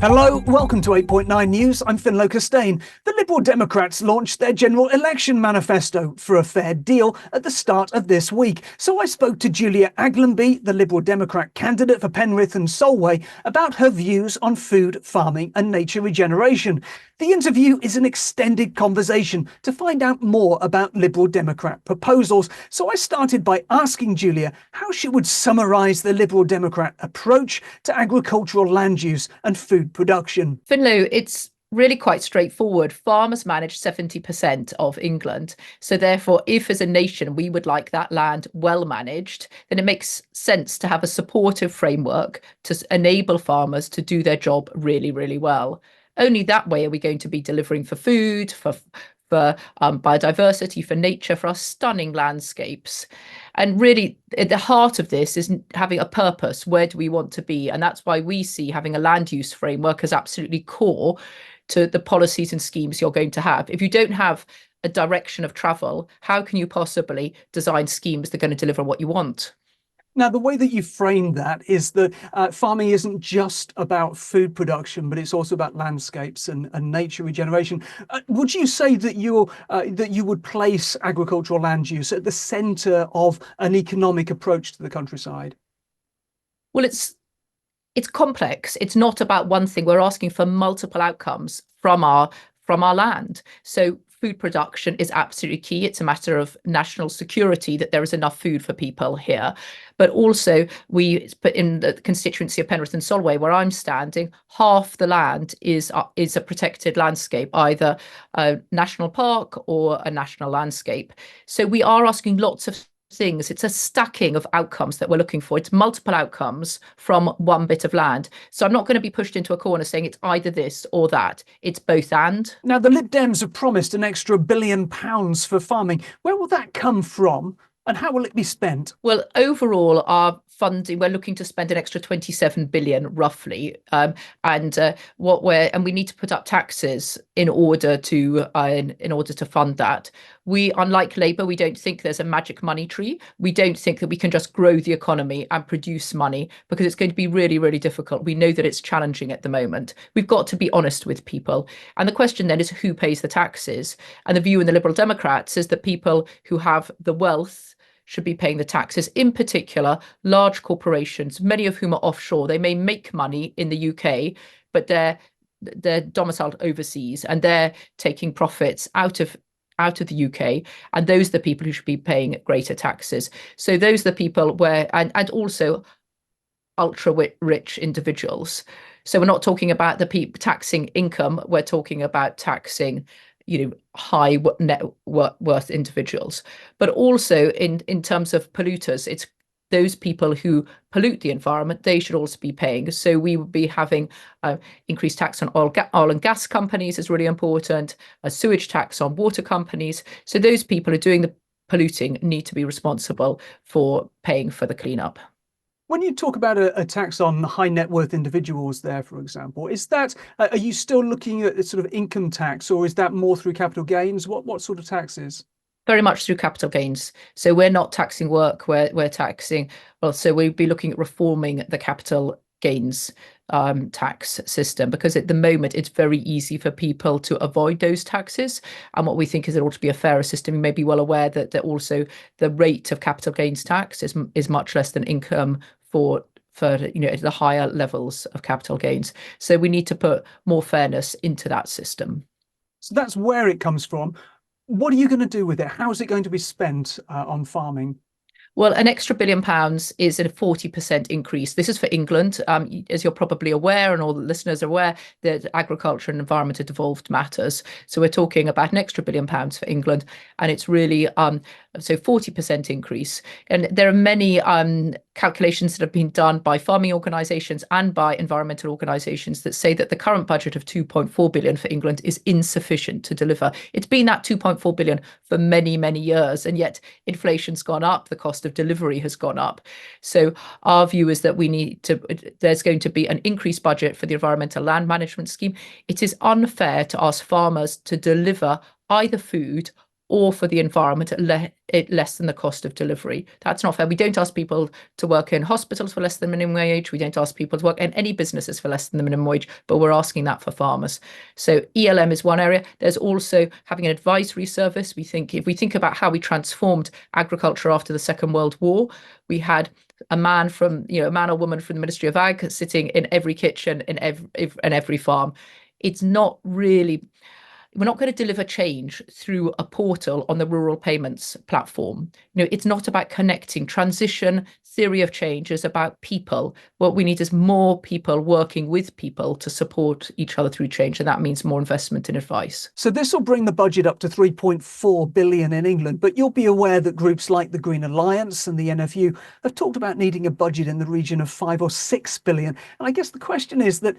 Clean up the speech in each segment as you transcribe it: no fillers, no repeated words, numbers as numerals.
Hello, welcome to 8.9 News. I'm Ffinlo Costain. The Liberal Democrats launched their general election manifesto for a fair deal at the start of this week. So I spoke to Julia Aglionby, the Liberal Democrat candidate for Penrith and Solway, about her views on food, farming and nature regeneration. The interview is an extended conversation to find out more about Liberal Democrat proposals. So I started by asking Julia how she would summarise the Liberal Democrat approach to agricultural land use and food production. Ffinlo, it's really quite straightforward. Farmers manage 70% of England. So therefore, if as a nation we would like that land well managed, then it makes sense to have a supportive framework to enable farmers to do their job really, really well. Only that way are we going to be delivering for food, for biodiversity, for nature, for our stunning landscapes. And really, at the heart of this is having a purpose. Where do we want to be? And that's why we see having a land use framework as absolutely core to the policies and schemes you're going to have. If you don't have a direction of travel, how can you possibly design schemes that are going to deliver what you want? Now, the way that you frame that is that farming isn't just about food production, but it's also about landscapes and nature regeneration. Would you say that you would place agricultural land use at the centre of an economic approach to the countryside? Well, it's complex. It's not about one thing. We're asking for multiple outcomes from our land. So food production is absolutely key. It's a matter of national security that there is enough food for people here. But also, we put in the constituency of Penrith and Solway, where I'm standing, half the land is a protected landscape, either a national park or a national landscape. So we are asking lots of things. It's a stacking of outcomes that we're looking for. It's multiple outcomes from one bit of land. So I'm not going to be pushed into a corner saying it's either this or that. It's both and. Now, the Lib Dems have promised an extra £1 billion for farming. Where will that come from? And how will it be spent? Well, overall, our funding, we're looking to spend an extra 27 billion roughly, and we need to put up taxes in order to fund that. We, unlike Labour, we don't think there's a magic money tree. We don't think that we can just grow the economy and produce money, because it's going to be really, really difficult. We know that it's challenging at the moment. We've got to be honest with people. And the question then is, who pays the taxes? And the view in the Liberal Democrats is that people who have the wealth should be paying the taxes, in particular large corporations, many of whom are offshore. They may make money in the UK, but they're domiciled overseas, and they're taking profits out of the UK, and those are the people who should be paying greater taxes. So those are the people where, and also ultra rich individuals. So we're not talking about the people taxing income, we're talking about taxing high net worth individuals. But also in terms of polluters, it's those people who pollute the environment, they should also be paying. So we would be having increased tax on oil and gas companies is really important, a sewage tax on water companies. So those people who are doing the polluting need to be responsible for paying for the cleanup. When you talk about a tax on high net worth individuals there, for example, is that, are you still looking at sort of income tax, or is that more through capital gains? What sort of taxes? Very much through capital gains. So we're not taxing work, we're taxing, well, so we'd be looking at reforming the capital gains tax system, because at the moment it's very easy for people to avoid those taxes. And what we think is it ought to be a fairer system. You may be well aware that also the rate of capital gains tax is much less than income for the higher levels of capital gains. So we need to put more fairness into that system. So that's where it comes from. What are you going to do with it? How is it going to be spent on farming? Well, an extra £1 billion is a 40% increase. This is for England. As you're probably aware, and all the listeners are aware, that agriculture and environment are devolved matters. So we're talking about an extra £1 billion for England, and it's really so 40% increase. And there are many calculations that have been done by farming organisations and by environmental organisations that say that the current budget of 2.4 billion for England is insufficient to deliver. It's been that 2.4 billion for many, many years, and yet inflation's gone up, the cost of delivery has gone up. So our view is that there's going to be an increased budget for the environmental land management scheme. It is unfair to ask farmers to deliver either food or for the environment at less than the cost of delivery. That's not fair. We don't ask people to work in hospitals for less than minimum wage. We don't ask people to work in any businesses for less than the minimum wage, but we're asking that for farmers. So ELM is one area. There's also having an advisory service. If we think about how we transformed agriculture after the Second World War, we had a man or woman from the Ministry of Ag sitting in every kitchen in every farm. It's not really, we're not going to deliver change through a portal on the rural payments platform. It's not about connecting. Transition theory of change is about people. What we need is more people working with people to support each other through change, and that means more investment in advice. So this will bring the budget up to 3.4 billion in England, but you'll be aware that groups like the Green Alliance and the NFU have talked about needing a budget in the region of 5 or 6 billion. And I guess the question is that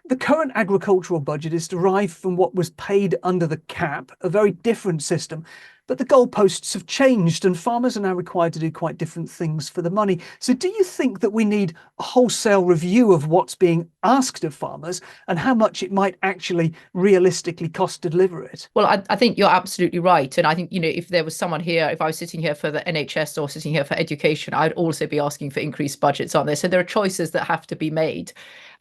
the current agricultural budget is derived from what was paid under the cap, a very different system. But the goalposts have changed and farmers are now required to do quite different things for the money. So do you think that we need a wholesale review of what's being asked of farmers and how much it might actually realistically cost to deliver it? Well, I think you're absolutely right. And I think, if there was someone here, if I was sitting here for the NHS or sitting here for education, I'd also be asking for increased budgets, aren't there? So there are choices that have to be made.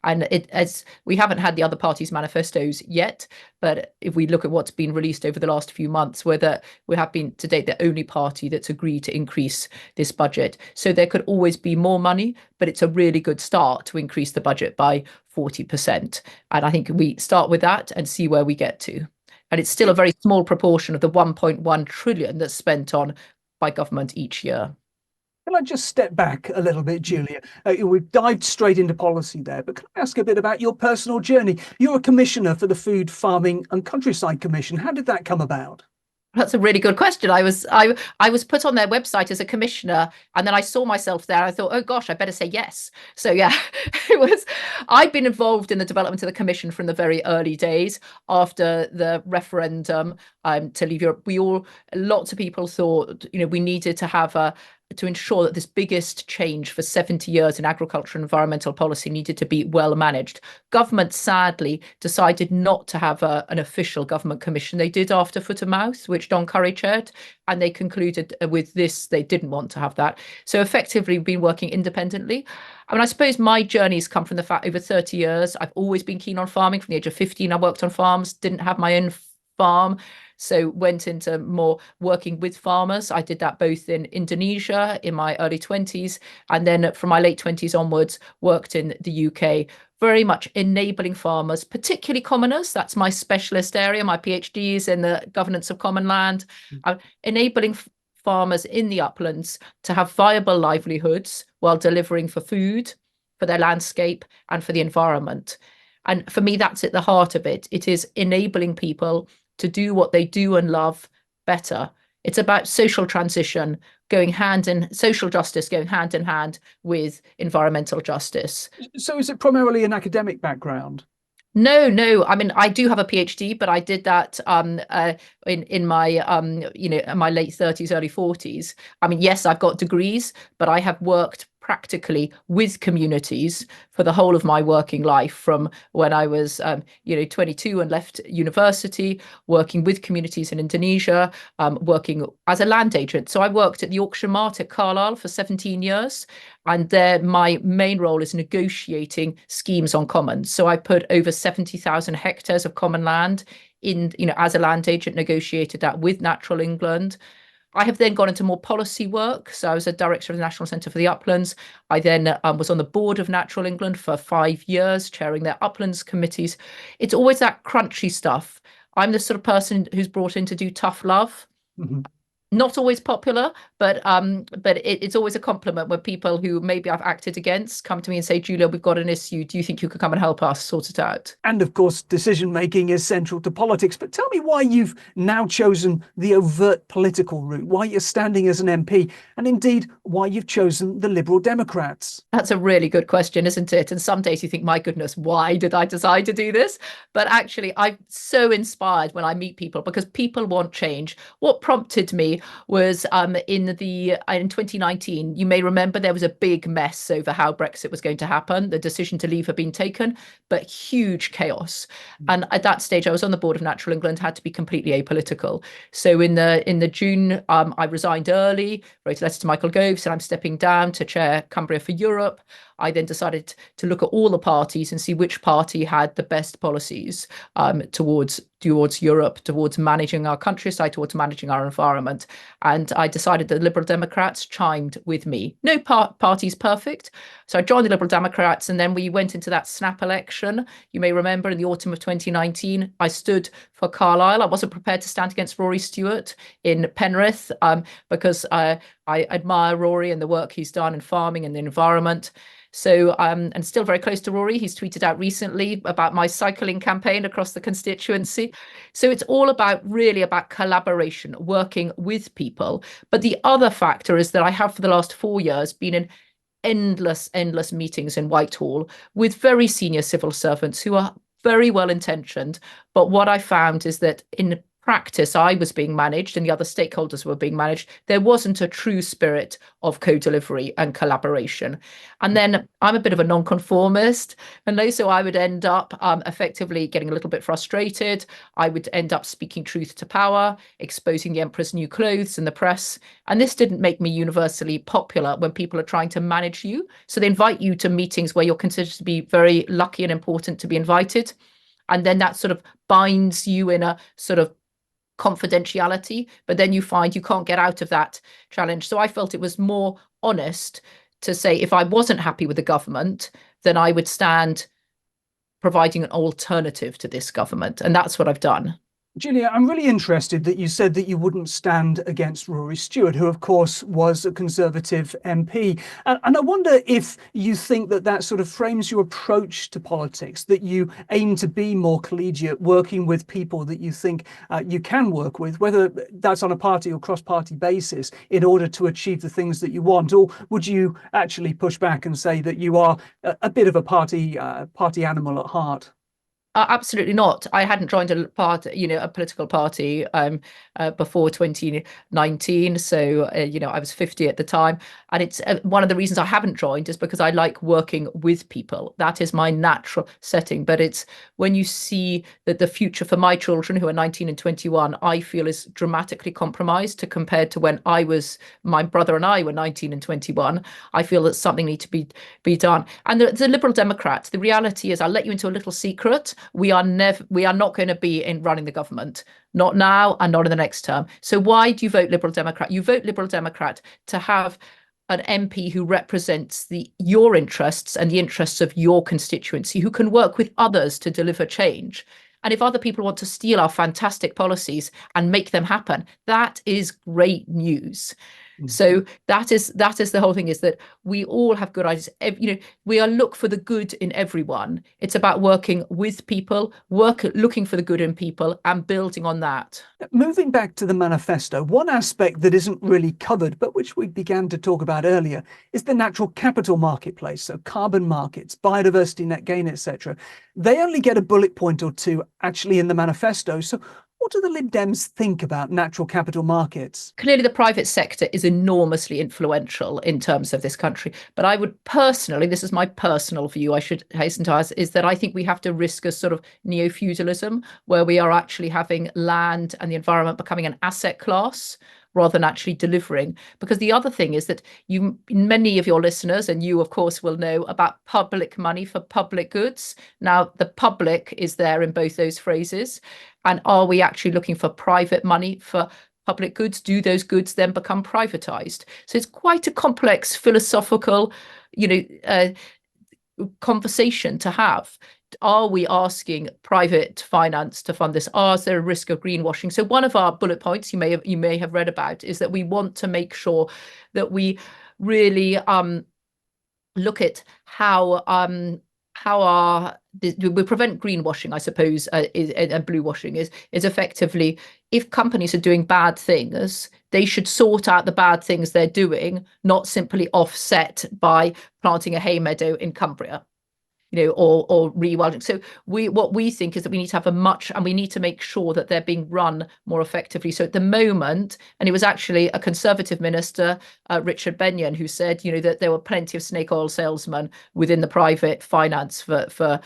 And as we haven't had the other parties' manifestos yet, but if we look at what's been released over the last few months, whether we have been to date the only party that's agreed to increase this budget. So there could always be more money, but it's a really good start to increase the budget by 40%. And I think we start with that and see where we get to. And it's still a very small proportion of the 1.1 trillion that's spent on by government each year. Can I just step back a little bit, Julia? We've dived straight into policy there, but can I ask a bit about your personal journey? You're a commissioner for the Food, Farming and Countryside Commission. How did that come about? That's a really good question. I was put on their website as a commissioner, and then I saw myself there. I thought, oh gosh, I better say yes. So yeah, I'd been involved in the development of the commission from the very early days after the referendum to leave Europe. Lots of people thought, we needed to have to ensure that this biggest change for 70 years in agriculture and environmental policy needed to be well managed. Government sadly decided not to have an official government commission. They did after Foot of Mouth, which Don Curry chaired, and they concluded with this, they didn't want to have that. So effectively, we've been working independently. I mean, I suppose my journey's come from the fact over 30 years, I've always been keen on farming. From the age of 15, I worked on farms, didn't have my own farm. So went into more working with farmers. I did that both in Indonesia in my early 20s, and then from my late 20s onwards, worked in the UK, very much enabling farmers, particularly commoners. That's my specialist area. My PhD is in the governance of common land, enabling farmers in the uplands to have viable livelihoods while delivering for food, for their landscape, and for the environment. And for me, that's at the heart of it. It is enabling people to do what they do and love better. It's about social transition social justice going hand in hand with environmental justice. So is it primarily an academic background? No. I mean, I do have a PhD, but I did that in my late 30s, early 40s. I mean, yes, I've got degrees, but I have worked practically with communities for the whole of my working life, from when I was 22 and left university, working with communities in Indonesia, working as a land agent. So I worked at the auction mart at Carlisle for 17 years, and there my main role is negotiating schemes on commons. So I put over 70,000 hectares of common land in, as a land agent, negotiated that with Natural England. I have then gone into more policy work. So I was a director of the National Centre for the Uplands. I then was on the board of Natural England for 5 years, chairing their uplands committees. It's always that crunchy stuff. I'm the sort of person who's brought in to do tough love. Mm-hmm. Not always popular, but it's always a compliment when people who maybe I've acted against come to me and say, Julia, we've got an issue. Do you think you could come and help us sort it out? And of course, decision making is central to politics. But tell me why you've now chosen the overt political route, why you're standing as an MP, and indeed why you've chosen the Liberal Democrats. That's a really good question, isn't it? And some days you think, my goodness, why did I decide to do this? But actually, I'm so inspired when I meet people, because people want change. What prompted me say was in 2019, you may remember there was a big mess over how Brexit was going to happen. The decision to leave had been taken, but huge chaos. And at that stage, I was on the board of Natural England, had to be completely apolitical. So in the June, I resigned early, wrote a letter to Michael Gove, said I'm stepping down to chair Cumbria for Europe. I then decided to look at all the parties and see which party had the best policies towards Europe, towards managing our countryside, towards managing our environment. And I decided the Liberal Democrats chimed with me. No party's perfect. So I joined the Liberal Democrats, and then we went into that snap election. You may remember in the autumn of 2019, I stood for Carlisle. I wasn't prepared to stand against Rory Stewart in Penrith because I admire Rory and the work he's done in farming and the environment. So and still very close to Rory. He's tweeted out recently about my cycling campaign across the constituency. So it's all really about collaboration, working with people. But the other factor is that I have for the last 4 years been in endless meetings in Whitehall with very senior civil servants who are very well intentioned. But what I found is that in practice, I was being managed and the other stakeholders were being managed. There wasn't a true spirit of co-delivery and collaboration. And then I'm a bit of a nonconformist, and so I would end up effectively getting a little bit frustrated. I would end up speaking truth to power, exposing the emperor's new clothes in the press. And this didn't make me universally popular when people are trying to manage you. So they invite you to meetings where you're considered to be very lucky and important to be invited. And then that sort of binds you in a sort of confidentiality, but then you find you can't get out of that challenge. So I felt it was more honest to say if I wasn't happy with the government, then I would stand providing an alternative to this government. And that's what I've done. Julia, I'm really interested that you said that you wouldn't stand against Rory Stewart, who, of course, was a Conservative MP. And I wonder if you think that that sort of frames your approach to politics, that you aim to be more collegiate, working with people that you think you can work with, whether that's on a party or cross-party basis, in order to achieve the things that you want? Or would you actually push back and say that you are a bit of a party animal at heart? Absolutely not. I hadn't joined a political party before 2019. So, I was 50 at the time. And it's one of the reasons I haven't joined is because I like working with people. That is my natural setting. But it's when you see that the future for my children who are 19 and 21, I feel is dramatically compromised compared to when my brother and I were 19 and 21. I feel that something needs to be done. And the Liberal Democrats, the reality is, I'll let you into a little secret. We are not going to be in running the government, not now and not in the next term. So why do you vote Liberal Democrat? You vote Liberal Democrat to have an MP who represents your interests and the interests of your constituency, who can work with others to deliver change. And if other people want to steal our fantastic policies and make them happen, that is great news. So that is the whole thing, is that we all have good ideas. We look for the good in everyone. It's about working with people, looking for the good in people and building on that. Moving back to the manifesto, one aspect that isn't really covered, but which we began to talk about earlier, is the natural capital marketplace. So carbon markets, biodiversity net gain, etc. They only get a bullet point or two actually in the manifesto. So what do the Lib Dems think about natural capital markets? Clearly, the private sector is enormously influential in terms of this country. But I would personally, this is my personal view, I should hasten to add, is that I think we have to risk a sort of neo-feudalism where we are actually having land and the environment becoming an asset class rather than actually delivering. Because the other thing is that many of your listeners, and you, of course, will know about public money for public goods. Now, the public is there in both those phrases. And are we actually looking for private money for public goods? Do those goods then become privatized? So it's quite a complex philosophical, conversation to have. Are we asking private finance to fund this? Is there a risk of greenwashing? So one of our bullet points you may have read about is that we want to make sure that we really look at how we prevent greenwashing, I suppose, and blue washing is effectively, if companies are doing bad things, they should sort out the bad things they're doing, not simply offset by planting a hay meadow in Cumbria. or rewilding. So what we think is that we need to have and we need to make sure that they're being run more effectively. So at the moment, and it was actually a Conservative minister, Richard Benyon, who said, that there were plenty of snake oil salesmen within the private finance for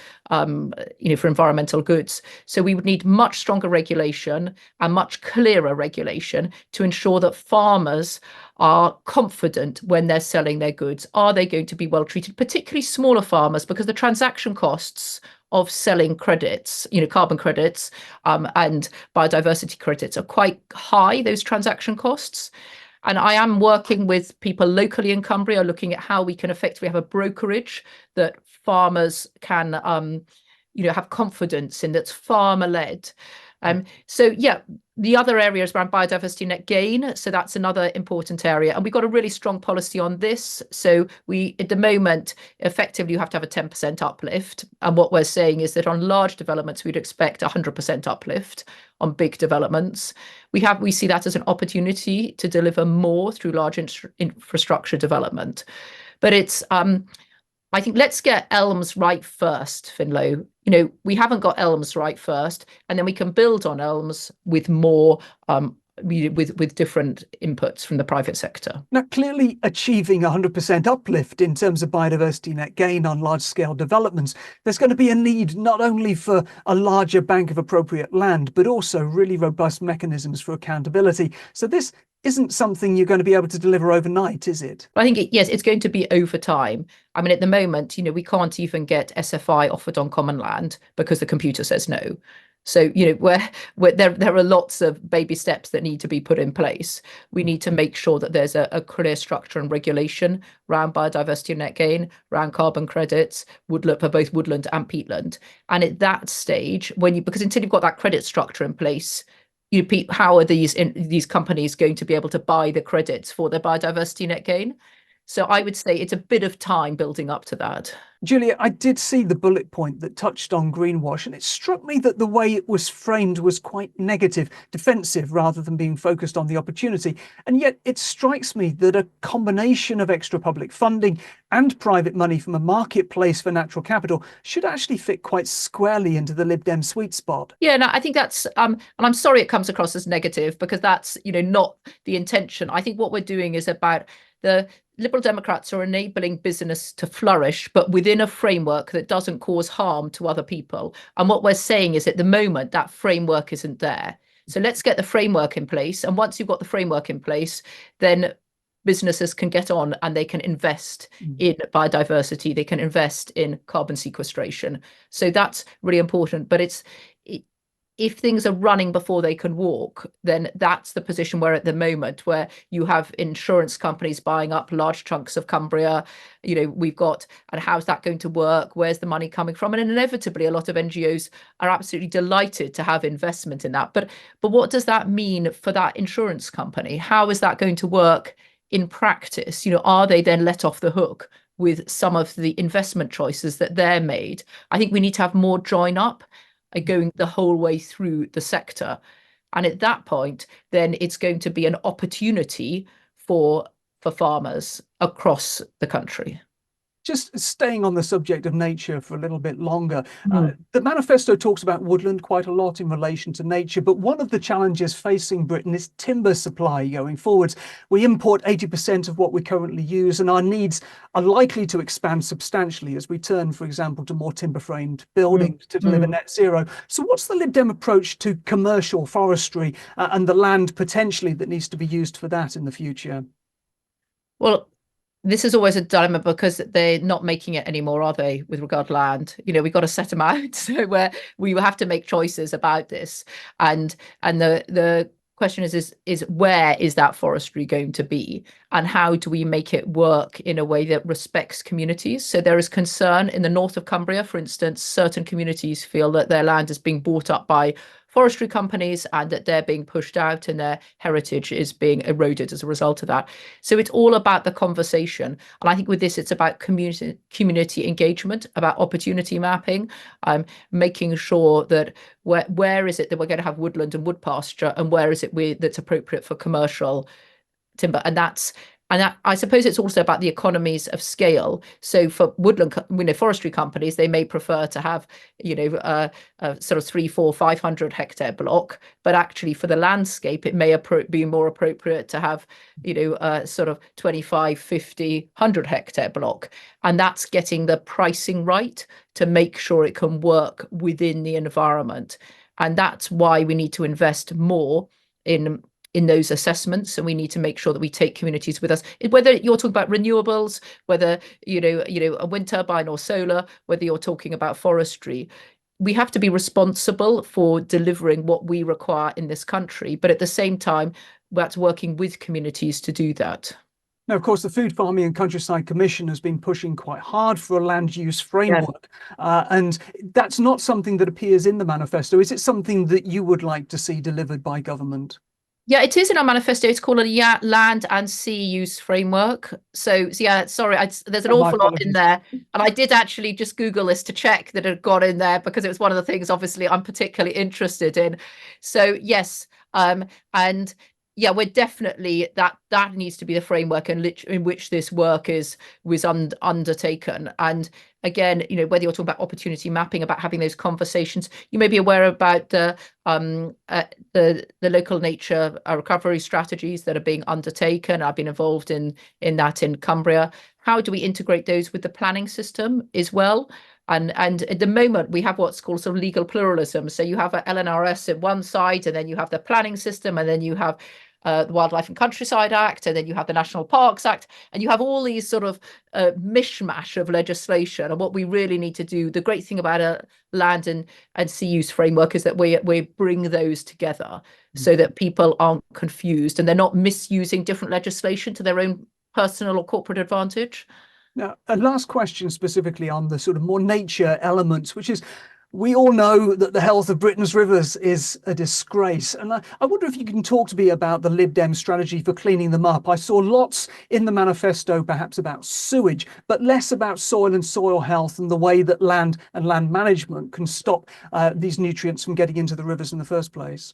environmental goods. So we would need much stronger regulation and much clearer regulation to ensure that farmers are confident when they're selling their goods. Are they going to be well treated, particularly smaller farmers, because the transaction costs of selling credits, carbon credits and biodiversity credits are quite high, those transaction costs. And I am working with people locally in Cumbria, looking at how we can effectively have a brokerage that farmers can have confidence in, that's farmer-led. The other area is around biodiversity net gain. So that's another important area. And we've got a really strong policy on this. So at the moment, effectively, you have to have a 10% uplift. And what we're saying is that on large developments, we'd expect 100% uplift. On big developments, we see that as an opportunity to deliver more through large infrastructure development. But it's I think let's get Elms right first, Ffinlo. We haven't got Elms right first, and then we can build on Elms with more with different inputs from the private sector. Now, clearly achieving 100% uplift in terms of biodiversity net gain on large-scale developments, there's going to be a need not only for a larger bank of appropriate land, but also really robust mechanisms for accountability. So this isn't something you're going to be able to deliver overnight, is it? I think, yes, it's going to be over time. I mean, at the moment, we can't even get SFI offered on common land because the computer says no. So, where there are lots of baby steps that need to be put in place. We need to make sure that there's a clear structure and regulation around biodiversity net gain, around carbon credits, for both woodland and peatland. And at that stage, because until you've got that credit structure in place, how are these companies going to be able to buy the credits for their biodiversity net gain? So I would say it's a bit of time building up to that. Julia, I did see the bullet point that touched on greenwash, and it struck me that the way it was framed was quite negative, defensive, rather than being focused on the opportunity. And yet it strikes me that a combination of extra public funding and private money from a marketplace for natural capital should actually fit quite squarely into the Lib Dem sweet spot. Yeah, no, I think that's, and I'm sorry it comes across as negative, because that's, not the intention. I think what we're doing is about the Liberal Democrats are enabling business to flourish, but within a framework that doesn't cause harm to other people. And what we're saying is at the moment, that framework isn't there. So let's get the framework in place. And once you've got the framework in place, then businesses can get on and they can invest in biodiversity. They can invest in carbon sequestration. So that's really important. But if things are running before they can walk, then that's the position we're at the moment, where you have insurance companies buying up large chunks of Cumbria. We've got, and how's that going to work? Where's the money coming from? And inevitably, a lot of NGOs are absolutely delighted to have investment in that. But what does that mean for that insurance company? How is that going to work in practice? Are they then let off the hook with some of the investment choices that they're made? I think we need to have more join up going the whole way through the sector. And at that point, then it's going to be an opportunity for farmers across the country. Just staying on the subject of nature for a little bit longer, the manifesto talks about woodland quite a lot in relation to nature, but one of the challenges facing Britain is timber supply going forwards. We import 80% of what we currently use, and our needs are likely to expand substantially as we turn, for example, to more timber-framed buildings to deliver net zero. So what's the Lib Dem approach to commercial forestry and the land potentially that needs to be used for that in the future? Well, this is always a dilemma because they're not making it anymore, are they, with regard to land? We've got to set them out. So where we will have to make choices about this. And the question is where is that forestry going to be? And how do we make it work in a way that respects communities? So there is concern in the north of Cumbria, for instance. Certain communities feel that their land is being bought up by forestry companies and that they're being pushed out and their heritage is being eroded as a result of that. So it's all about the conversation. And I think with this, it's about community engagement, about opportunity mapping, making sure that where is it that we're going to have woodland and wood pasture, and where is it that's appropriate for commercial timber. And And I suppose it's also about the economies of scale. So for woodland, forestry companies, they may prefer to have, a sort of 3, 4, 500 hectare block, but actually for the landscape, it may be more appropriate to have, a sort of 25, 50, 100 hectare block. And that's getting the pricing right to make sure it can work within the environment. And that's why we need to invest more in those assessments, and we need to make sure that we take communities with us. Whether you're talking about renewables, whether a wind turbine or solar, whether you're talking about forestry, we have to be responsible for delivering what we require in this country, but at the same time that's working with communities to do that. Now, of course, the Food Farming and Countryside Commission has been pushing quite hard for a land use framework, and that's not something that appears in the manifesto. Is it something that you would like to see delivered by government? Yeah, it is in our manifesto. It's called a land and sea use framework. So yeah, sorry, there's an awful lot in there. And I did actually just Google this to check that it had got in there, because it was one of the things, obviously, I'm particularly interested in. So yes, and yeah, we're definitely, that needs to be the framework in which this work was undertaken. And again, whether you're talking about opportunity mapping, about having those conversations, you may be aware about the local nature recovery strategies that are being undertaken. I've been involved in that in Cumbria. How do we integrate those with the planning system as well? And at the moment, we have what's called sort of legal pluralism. So you have a LNRS at one side, and then you have the planning system, and then you have the Wildlife and Countryside Act, and then you have the National Parks Act, and you have all these sort of mishmash of legislation. And what we really need to do, the great thing about a land and sea use framework, is that we bring those together so that people aren't confused and they're not misusing different legislation to their own personal or corporate advantage. Now, a last question specifically on the sort of more nature elements, which is, we all know that the health of Britain's rivers is a disgrace. And I wonder if you can talk to me about the Lib Dem strategy for cleaning them up. I saw lots in the manifesto, perhaps about sewage, but less about soil and soil health and the way that land and land management can stop these nutrients from getting into the rivers in the first place.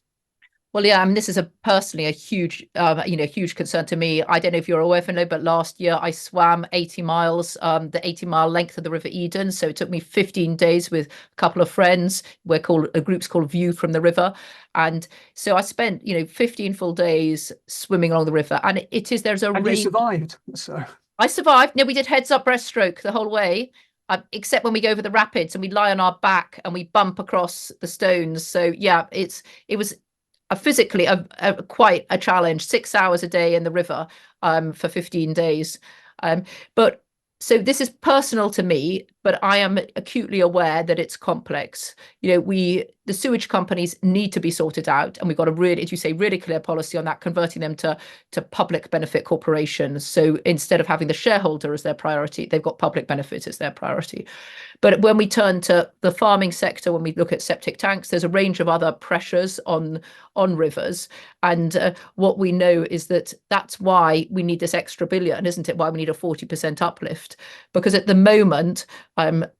Well, yeah, I mean, this is personally a huge, huge concern to me. I don't know if you're aware, Ffinlo, but last year I swam 80 miles, the 80-mile length of the River Eden. So it took me 15 days with a couple of friends. A group's called View from the River. And so I spent, 15 full days swimming along the river. And there's a And you survived. So I survived. No, we did heads up breaststroke the whole way. Except when we go over the rapids and we lie on our back and we bump across the stones. So yeah, it was physically quite a challenge. 6 hours a day in the river for 15 days. But so this is personal to me, but I am acutely aware that it's complex. The sewage companies need to be sorted out, and we've got a really, as you say, really clear policy on that, converting them to public benefit corporations. So instead of having the shareholder as their priority, they've got public benefit as their priority. But when we turn to the farming sector, when we look at septic tanks, there's a range of other pressures on rivers. And what we know is that's why we need this extra billion, isn't it? Why we need a 40% uplift? Because at the moment,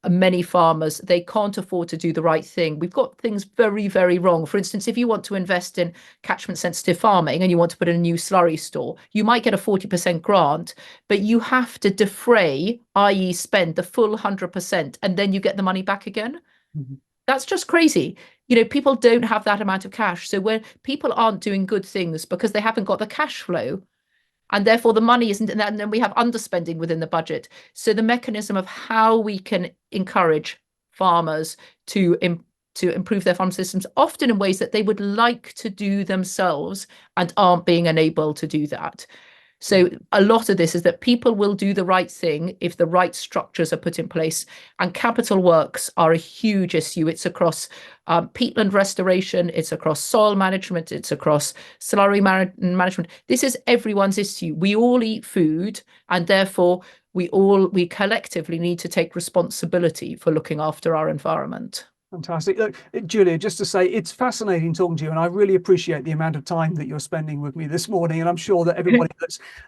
many farmers, they can't afford to do the right thing. We've got things very, very wrong. For instance, if you want to invest in catchment sensitive farming and you want to put in a new slurry store, you might get a 40% grant, but you have to defray, i.e. spend the full 100%, and then you get the money back again. Mm-hmm. That's just crazy. People don't have that amount of cash. So when people aren't doing good things because they haven't got the cash flow, and therefore the money isn't, and then we have underspending within the budget. So the mechanism of how we can encourage farmers to improve their farm systems, often in ways that they would like to do themselves and aren't being enabled to do that. So a lot of this is that people will do the right thing if the right structures are put in place. And capital works are a huge issue. It's across peatland restoration, it's across soil management, it's across slurry management. This is everyone's issue. We all eat food, and therefore we collectively need to take responsibility for looking after our environment. Fantastic. Look, Julia, just to say, it's fascinating talking to you, and I really appreciate the amount of time that you're spending with me this morning, and I'm sure that everybody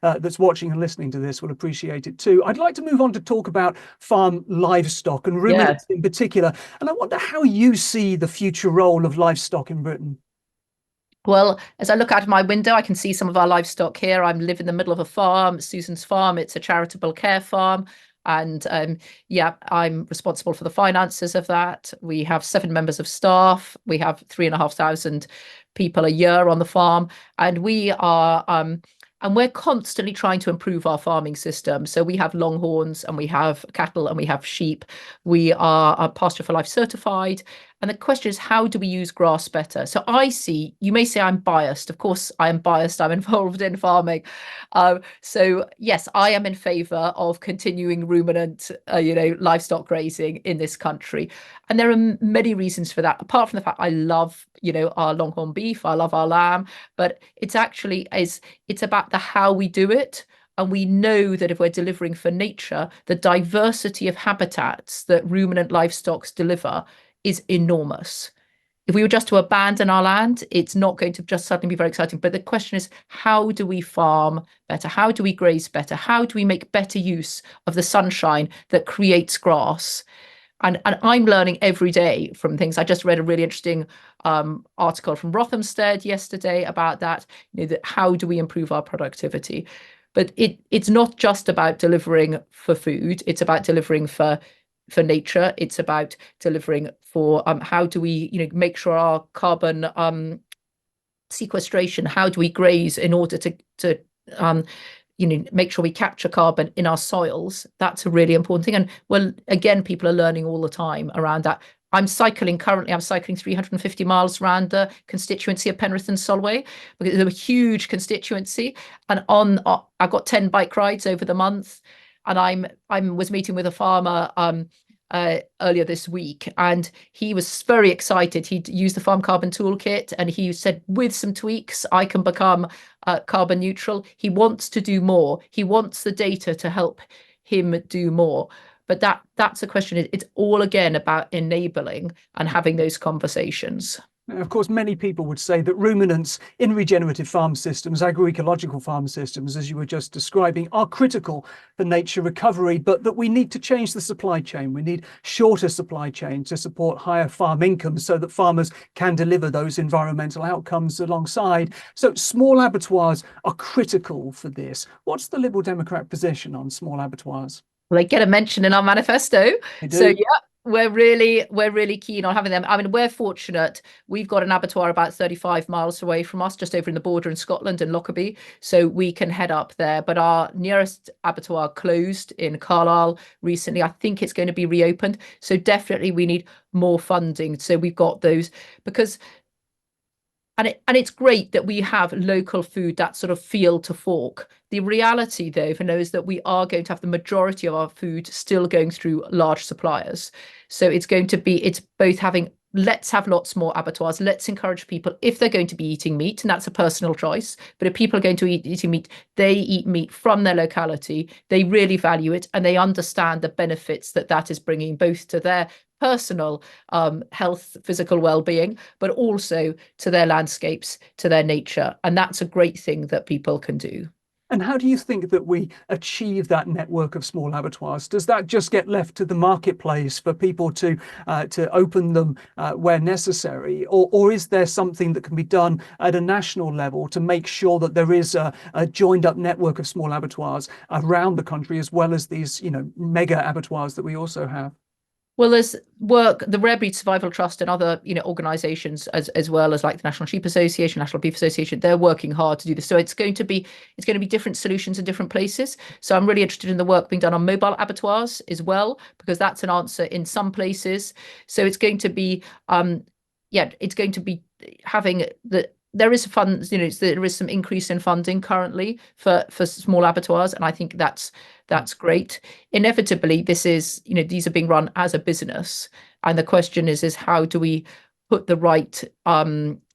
that's watching and listening to this will appreciate it too. I'd like to move on to talk about farm livestock and ruminants in particular, and I wonder how you see the future role of livestock in Britain. Well, as I look out of my window, I can see some of our livestock here. I live in the middle of a farm, Susan's farm. It's a charitable care farm. And yeah, I'm responsible for the finances of that. We have 7 members of staff. We have 3,500 people a year on the farm. And we're constantly trying to improve our farming system. So we have longhorns and we have cattle and we have sheep. We are Pasture for Life certified. And the question is, how do we use grass better? So you may say I'm biased. Of course, I am biased. I'm involved in farming. So yes, I am in favour of continuing ruminant, livestock grazing in this country. And there are many reasons for that, apart from the fact I love, our longhorn beef, I love our lamb, but it's about the how we do it. And we know that if we're delivering for nature, the diversity of habitats that ruminant livestock deliver is enormous. If we were just to abandon our land, it's not going to just suddenly be very exciting. But the question is, how do we farm better? How do we graze better? How do we make better use of the sunshine that creates grass? And I'm learning every day from things. I just read a really interesting article from Rothamsted yesterday about that, that how do we improve our productivity? But it's not just about delivering for food. It's about delivering for nature. It's about delivering for how do we make sure our carbon sequestration, how do we graze in order to make sure we capture carbon in our soils. That's a really important thing. And well, again, people are learning all the time around that. I'm cycling 350 miles around the constituency of Penrith and Solway, because it's a huge constituency. And I've got 10 bike rides over the month. And I was meeting with a farmer earlier this week, and he was very excited. He'd used the Farm Carbon Toolkit, and he said, with some tweaks, I can become carbon neutral. He wants to do more. He wants the data to help him do more. But that's a question. It's all again about enabling and having those conversations. Of course, many people would say that ruminants in regenerative farm systems, agroecological farm systems, as you were just describing, are critical for nature recovery, but that we need to change the supply chain. We need shorter supply chain to support higher farm incomes so that farmers can deliver those environmental outcomes alongside. So small abattoirs are critical for this. What's the Liberal Democrat position on small abattoirs? Well, they get a mention in our manifesto. So yeah, we're really keen on having them. I mean, we're fortunate. We've got an abattoir about 35 miles away from us, just over in the border in Scotland, in Lockerbie, so we can head up there. But our nearest abattoir closed in Carlisle recently. I think it's going to be reopened. So definitely we need more funding. So we've got those, because and it's great that we have local food, that sort of field to fork. The reality, though, Ffinlo, is that we are going to have the majority of our food still going through large suppliers. So it's both having, let's have lots more abattoirs. Let's encourage people, if they're going to be eating meat, and that's a personal choice, but if people are going to eating meat, they eat meat from their locality, they really value it, and they understand the benefits that is bringing both to their personal health, physical well-being, but also to their landscapes, to their nature. And that's a great thing that people can do. And how do you think that we achieve that network of small abattoirs? Does that just get left to the marketplace for people to open them where necessary? Or is there something that can be done at a national level to make sure that there is a joined up network of small abattoirs around the country, as well as these, mega abattoirs that we also have? Well, there's work, the Rare Breed Survival Trust and other, organisations, as well as like the National Sheep Association, National Beef Association. They're working hard to do this. So it's going to be different solutions in different places. So I'm really interested in the work being done on mobile abattoirs as well, because that's an answer in some places. So it's going to be, it's going to be having there is funds, there is some increase in funding currently for small abattoirs, and I think that's great. Inevitably, these are being run as a business, and the question is how do we put the right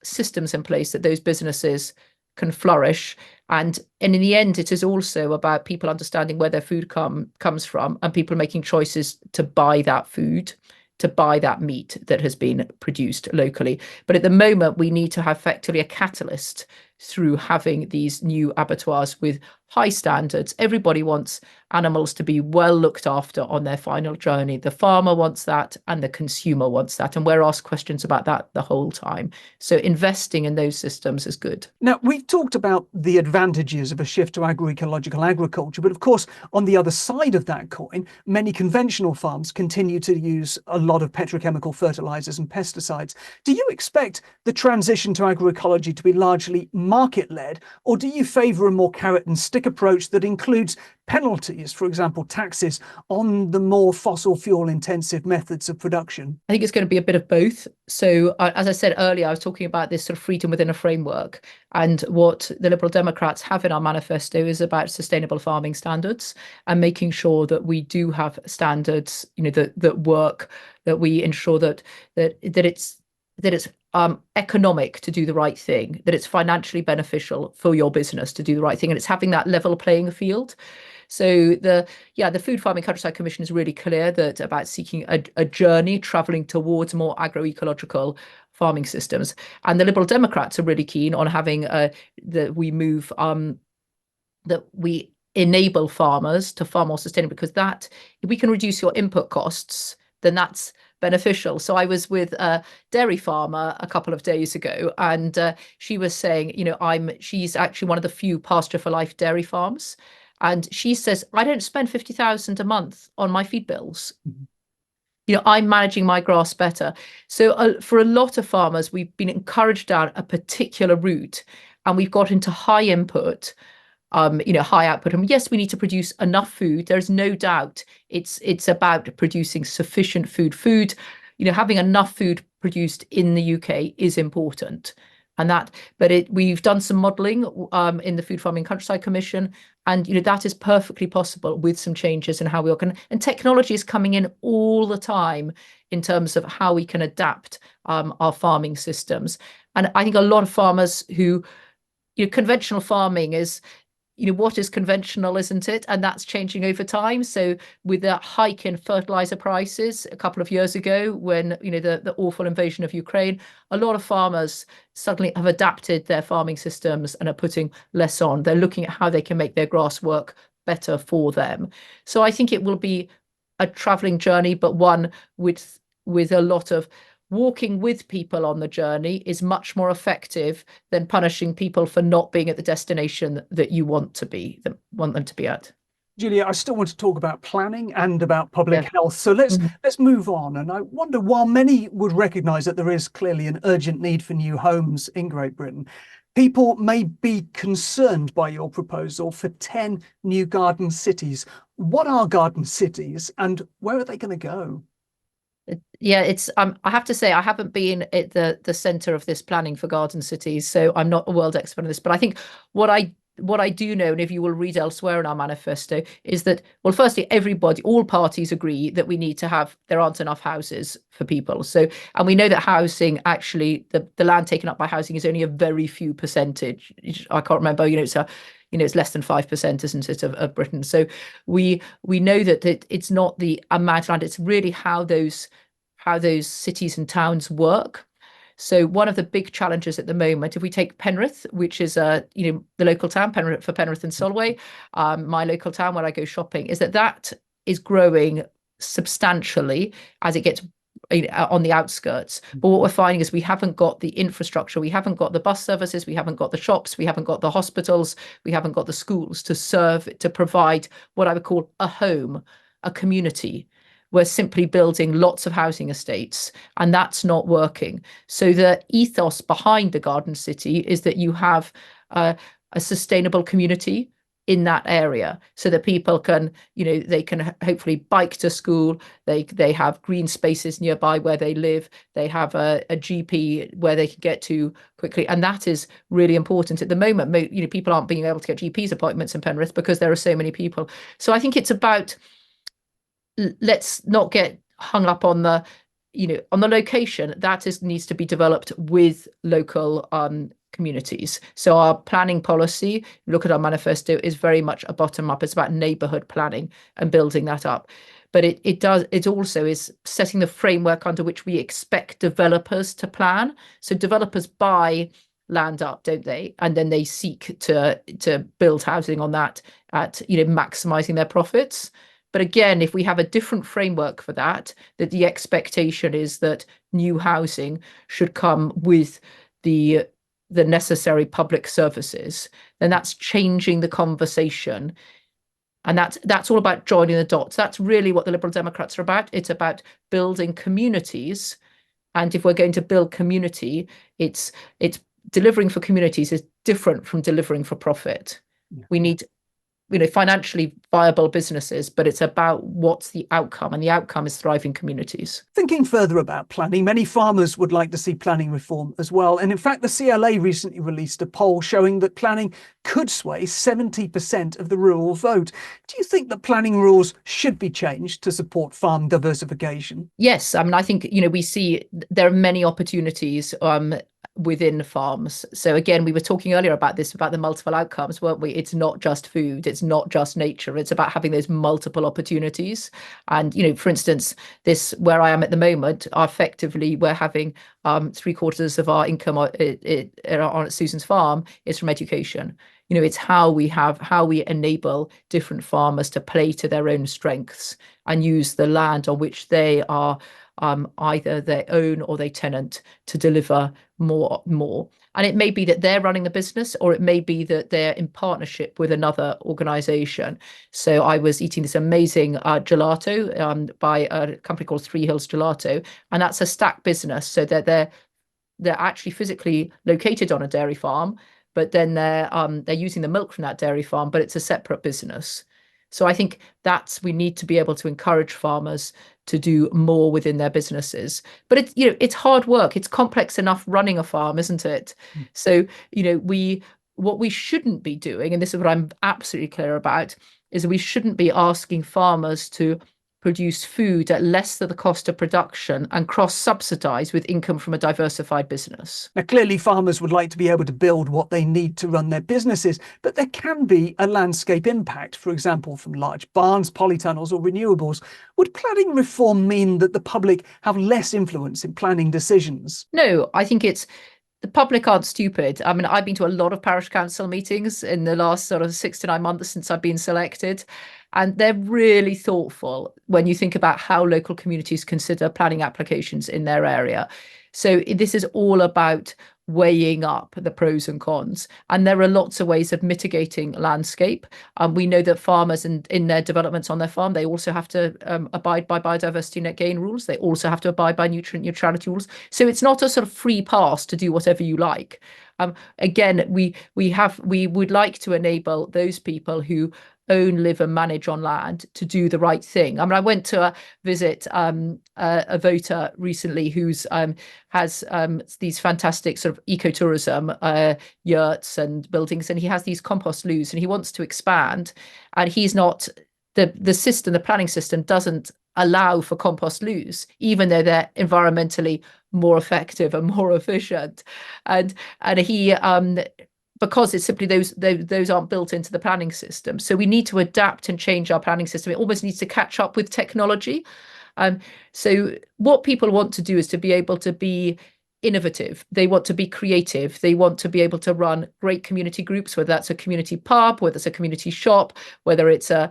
systems in place that those businesses can flourish? And in the end, it is also about people understanding where their food comes from, and people making choices to buy that food, to buy that meat that has been produced locally. But at the moment, we need to have effectively a catalyst through having these new abattoirs with high standards. Everybody wants animals to be well looked after on their final journey. The farmer wants that and the consumer wants that. And we're asked questions about that the whole time. So investing in those systems is good. Now, we've talked about the advantages of a shift to agroecological agriculture, but of course, on the other side of that coin, many conventional farms continue to use a lot of petrochemical fertilizers and pesticides. Do you expect the transition to agroecology to be largely market-led, or do you favour a more carrot and stick approach that includes penalties, for example, taxes on the more fossil fuel intensive methods of production? I think it's going to be a bit of both. So as I said earlier, I was talking about this sort of freedom within a framework, and what the Liberal Democrats have in our manifesto is about sustainable farming standards and making sure that we do have standards, that work, that we ensure that it's economic to do the right thing, that it's financially beneficial for your business to do the right thing, and it's having that level playing field. So the Food Farming Countryside Commission is really clear that about seeking a journey travelling towards more agroecological farming systems, and the Liberal Democrats are really keen on having that we enable farmers to farm more sustainably, because that if we can reduce your input costs, then that's beneficial. So I was with a dairy farmer a couple of days ago, and she was saying, she's actually one of the few Pasture for Life dairy farms. And she says, I don't spend 50,000 a month on my feed bills. Mm-hmm. I'm managing my grass better. So for a lot of farmers, we've been encouraged down a particular route, and we've got into high input, high output. And yes, we need to produce enough food. There's no doubt it's about producing sufficient food. Having enough food produced in the UK is important. We've done some modelling in the Food Farming Countryside Commission, and that is perfectly possible with some changes in how we can. And technology is coming in all the time in terms of how we can adapt our farming systems. And I think a lot of farmers who, conventional farming is, what is conventional, isn't it? And that's changing over time. So with the hike in fertilizer prices a couple of years ago, when, the awful invasion of Ukraine, a lot of farmers suddenly have adapted their farming systems and are putting less on. They're looking at how they can make their grass work better for them. So I think it will be a traveling journey, but one with a lot of walking with people on the journey is much more effective than punishing people for not being at the destination that you want them to be at. Julia, I still want to talk about planning and about public health. So let's move on. And I wonder, while many would recognise that there is clearly an urgent need for new homes in Great Britain, people may be concerned by your proposal for 10 new garden cities. What are garden cities and where are they going to go? Yeah, it's I have to say I haven't been at the centre of this planning for garden cities, so I'm not a world expert on this. But I think what I do know, and if you will read elsewhere in our manifesto, is that, well, firstly, all parties agree that there aren't enough houses for people. So, and we know that housing, actually, the land taken up by housing is only a very few percentage. I can't remember, it's less than 5%, isn't it, of Britain? So we know that it's not the amount of land, it's really how those cities and towns work. So one of the big challenges at the moment, if we take Penrith, which is the local town, Penrith and Solway, my local town where I go shopping, is that is growing substantially as it gets on the outskirts. But what we're finding is we haven't got the infrastructure, we haven't got the bus services, we haven't got the shops, we haven't got the hospitals, we haven't got the schools to provide what I would call a home, a community. We're simply building lots of housing estates, and that's not working. So the ethos behind the garden city is that you have a sustainable community in that area, so that people can, they can hopefully bike to school. They have green spaces nearby where they live. They have a GP where they can get to quickly, and that is really important at the moment. People aren't being able to get GP's appointments in Penrith because there are so many people. So I think it's about, let's not get hung up on the location. That needs to be developed with local communities. So our planning policy, look at our manifesto, is very much a bottom up. It's about neighbourhood planning and building that up. But it also is setting the framework under which we expect developers to plan. So developers buy land up, don't they? And then they seek to build housing on that at, maximising their profits. But again, if we have a different framework for that the expectation is that new housing should come with the necessary public services, then that's changing the conversation. And that's all about joining the dots. That's really what the Liberal Democrats are about. It's about building communities. And if we're going to build community, it's delivering for communities is different from delivering for profit. Yeah. We need financially viable businesses, but it's about what's the outcome, and the outcome is thriving communities. Thinking further about planning, many farmers would like to see planning reform as well. And in fact, the CLA recently released a poll showing that planning could sway 70% of the rural vote. Do you think that planning rules should be changed to support farm diversification? Yes, I mean, I think, we see there are many opportunities within farms. So again, we were talking earlier about the multiple outcomes, weren't we? It's not just food, it's not just nature, it's about having those multiple opportunities. And, for instance, this where I am at the moment, effectively we're having 3/4 of our income on Susan's farm is from education. It's how we enable different farmers to play to their own strengths and use the land on which they are either their own or they tenant to deliver more. And it may be that they're running the business, or it may be that they're in partnership with another organisation. So I was eating this amazing gelato by a company called Three Hills Gelato, and that's a stack business. So that they're actually physically located on a dairy farm, but then they're using the milk from that dairy farm, but it's a separate business. So I think we need to be able to encourage farmers to do more within their businesses. But it's hard work. It's complex enough running a farm, isn't it? Mm. So, what we shouldn't be doing, and this is what I'm absolutely clear about, is we shouldn't be asking farmers to produce food at less than the cost of production and cross-subsidise with income from a diversified business. Now, clearly farmers would like to be able to build what they need to run their businesses, but there can be a landscape impact, for example, from large barns, polytunnels or renewables. Would planning reform mean that the public have less influence in planning decisions? No, I think the public aren't stupid. I mean, I've been to a lot of parish council meetings in the last sort of 6 to 9 months since I've been selected. And they're really thoughtful when you think about how local communities consider planning applications in their area. So this is all about weighing up the pros and cons. And there are lots of ways of mitigating landscape. We know that farmers in their developments on their farm, they also have to abide by biodiversity net gain rules. They also have to abide by nutrient neutrality rules. So it's not a sort of free pass to do whatever you like. Again, we would like to enable those people who own, live and manage on land to do the right thing. I mean, I went to visit a voter recently who's has these fantastic sort of ecotourism yurts and buildings, and he has these compost loos, and he wants to expand, and he's not the planning system doesn't allow for compost loos, even though they're environmentally more effective and more efficient, and he because it's simply those aren't built into the planning system. So we need to adapt and change our planning system. It almost needs to catch up with technology. So what people want to do is to be able to be innovative. They want to be creative. They want to be able to run great community groups, whether that's a community pub, whether it's a community shop, whether it's a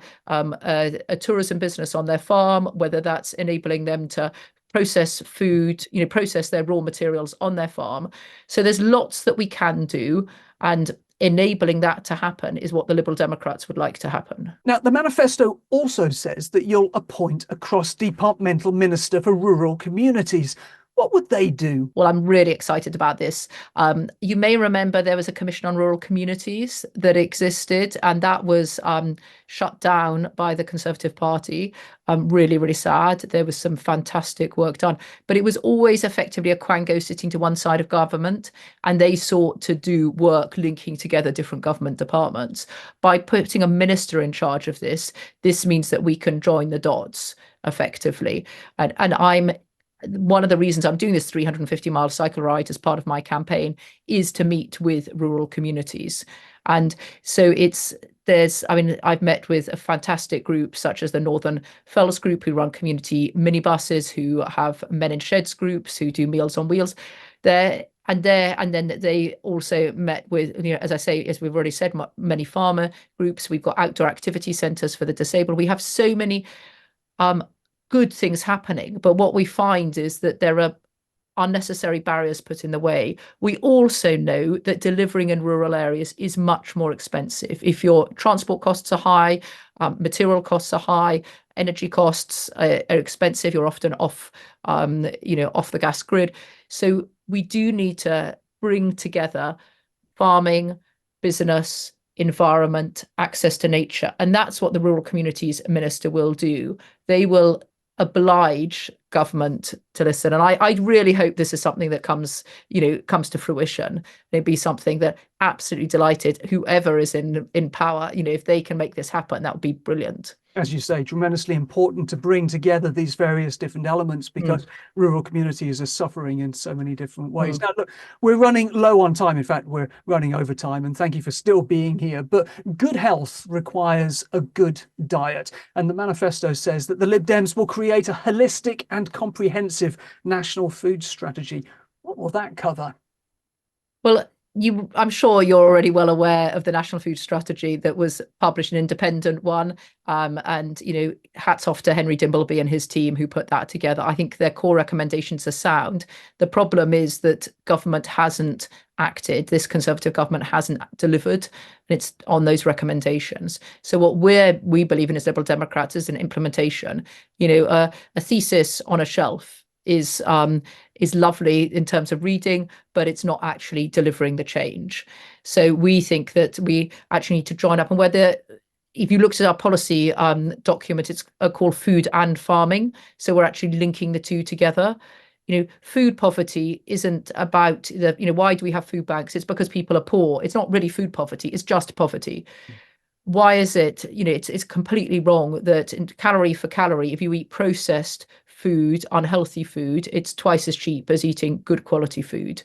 tourism business on their farm, whether that's enabling them to process food, process their raw materials on their farm. So there's lots that we can do, and enabling that to happen is what the Liberal Democrats would like to happen. Now, the manifesto also says that you'll appoint a cross-departmental minister for rural communities. What would they do? Well, I'm really excited about this. You may remember there was a Commission on Rural Communities that existed, and that was shut down by the Conservative Party. Really, really sad. There was some fantastic work done, but it was always effectively a quango sitting to one side of government, and they sought to do work linking together different government departments. By putting a minister in charge of this means that we can join the dots effectively. And one of the reasons I'm doing this 350-mile cycle ride as part of my campaign is to meet with rural communities. And so I've met with a fantastic group such as the Northern Fells Group, who run community minibuses, who have Men in Sheds groups, who do Meals on Wheels. and then they also met with, as I say, as we've already said, many farmer groups. We've got outdoor activity centres for the disabled. We have so many good things happening, but what we find is that there are unnecessary barriers put in the way. We also know that delivering in rural areas is much more expensive. If your transport costs are high, material costs are high, energy costs are expensive, you're often off the gas grid. So we do need to bring together farming, business, environment, access to nature. And that's what the Rural Communities Minister will do. They will oblige government to listen. And I really hope this is something that comes to fruition. It'd be something that absolutely delighted whoever is in power, if they can make this happen, that would be brilliant. As you say, tremendously important to bring together these various different elements, because rural communities are suffering in so many different ways. Now, look, we're running low on time. In fact, we're running over time, and thank you for still being here. But good health requires a good diet. And the manifesto says that the Lib Dems will create a holistic and comprehensive national food strategy. What will that cover? Well, I'm sure you're already well aware of the National Food Strategy that was published, an independent one. And, hats off to Henry Dimbleby and his team who put that together. I think their core recommendations are sound. The problem is that government hasn't acted. This Conservative government hasn't delivered, and it's on those recommendations. So what we believe in as Liberal Democrats is an implementation. A thesis on a shelf is lovely in terms of reading, but it's not actually delivering the change. So we think that we actually need to join up. And if you looked at our policy document, it's called Food and Farming. So we're actually linking the two together. Food poverty isn't about why do we have food banks? It's because people are poor. It's not really food poverty. It's just poverty. Why is it? It's completely wrong that in calorie for calorie, if you eat processed food, unhealthy food, it's twice as cheap as eating good quality food.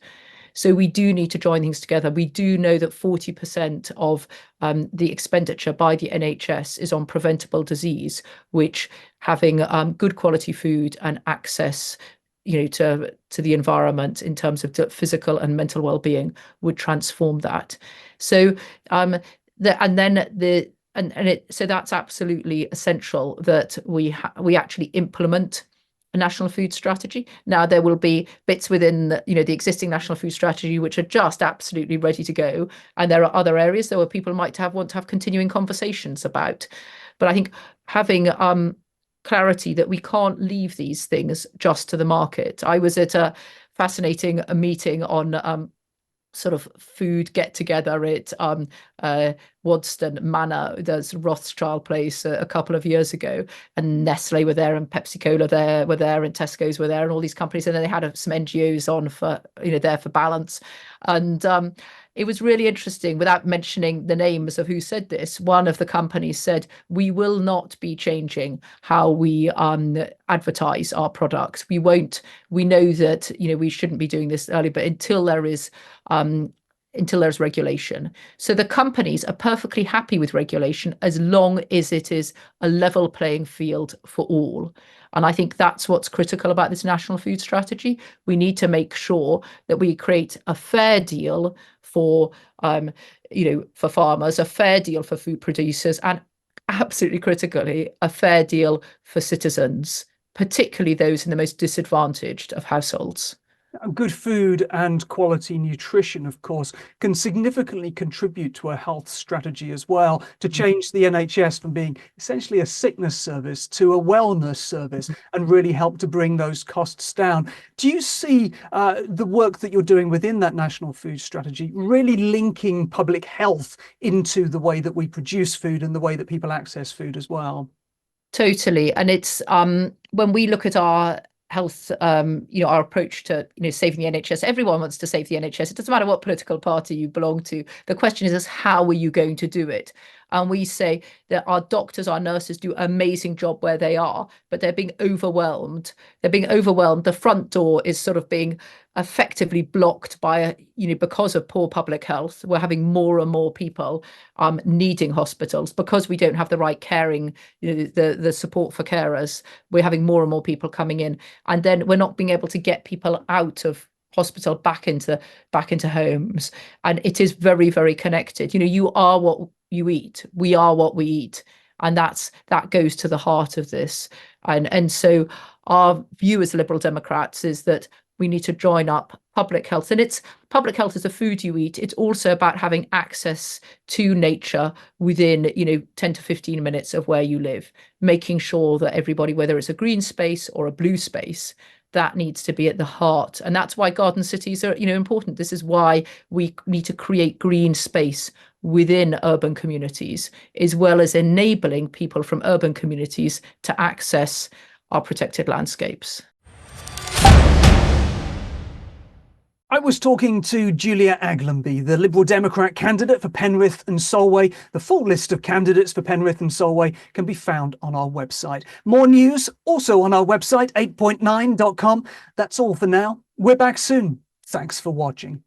So we do need to join things together. We do know that 40% of the expenditure by the NHS is on preventable disease, which having good quality food and access to the environment in terms of physical and mental well-being would transform that. So so that's absolutely essential that we actually implement a national food strategy. Now, there will be bits within the existing national food strategy which are just absolutely ready to go, and there are other areas where people want to have continuing conversations about. But I think having clarity that we can't leave these things just to the market. I was at a fascinating meeting on sort of food get together at Wadston Manor, there's Rothschild Place a couple of years ago, and Nestle were there, and Pepsi Cola were there, and Tesco's were there, and all these companies, and then they had some NGOs on for there for balance. And it was really interesting, without mentioning the names of who said this. One of the companies said, we will not be changing how we advertise our products. We won't. We know that we shouldn't be doing this early, but until there's regulation. So the companies are perfectly happy with regulation as long as it is a level playing field for all. And I think that's what's critical about this national food strategy. We need to make sure that we create a fair deal for farmers, a fair deal for food producers, and absolutely critically, a fair deal for citizens, particularly those in the most disadvantaged of households. Good food and quality nutrition, of course, can significantly contribute to a health strategy as well, to change the NHS from being essentially a sickness service to a wellness service, and really help to bring those costs down. Do you see the work that you're doing within that national food strategy really linking public health into the way that we produce food and the way that people access food as well? Totally. And it's when we look at our health, our approach to saving the NHS. Everyone wants to save the NHS. It doesn't matter what political party you belong to. The question is how are you going to do it? And we say that our doctors, our nurses do an amazing job where they are, but they're being overwhelmed. The front door is sort of being effectively blocked by, because of poor public health. We're having more and more people needing hospitals because we don't have the right caring, the support for carers. We're having more and more people coming in, and then we're not being able to get people out of hospital back into homes. And it is very, very connected. You are what you eat. We are what we eat. And that goes to the heart of this. And so our view as Liberal Democrats is that we need to join up public health. And it's public health is the food you eat. It's also about having access to nature within, 10 to 15 minutes of where you live, making sure that everybody, whether it's a green space or a blue space, that needs to be at the heart. And that's why garden cities are, important. This is why we need to create green space within urban communities, as well as enabling people from urban communities to access our protected landscapes. I was talking to Julia Aglionby, the Liberal Democrat candidate for Penrith and Solway. The full list of candidates for Penrith and Solway can be found on our website. More news also on our website, 8point9.com. That's all for now. We're back soon. Thanks for watching.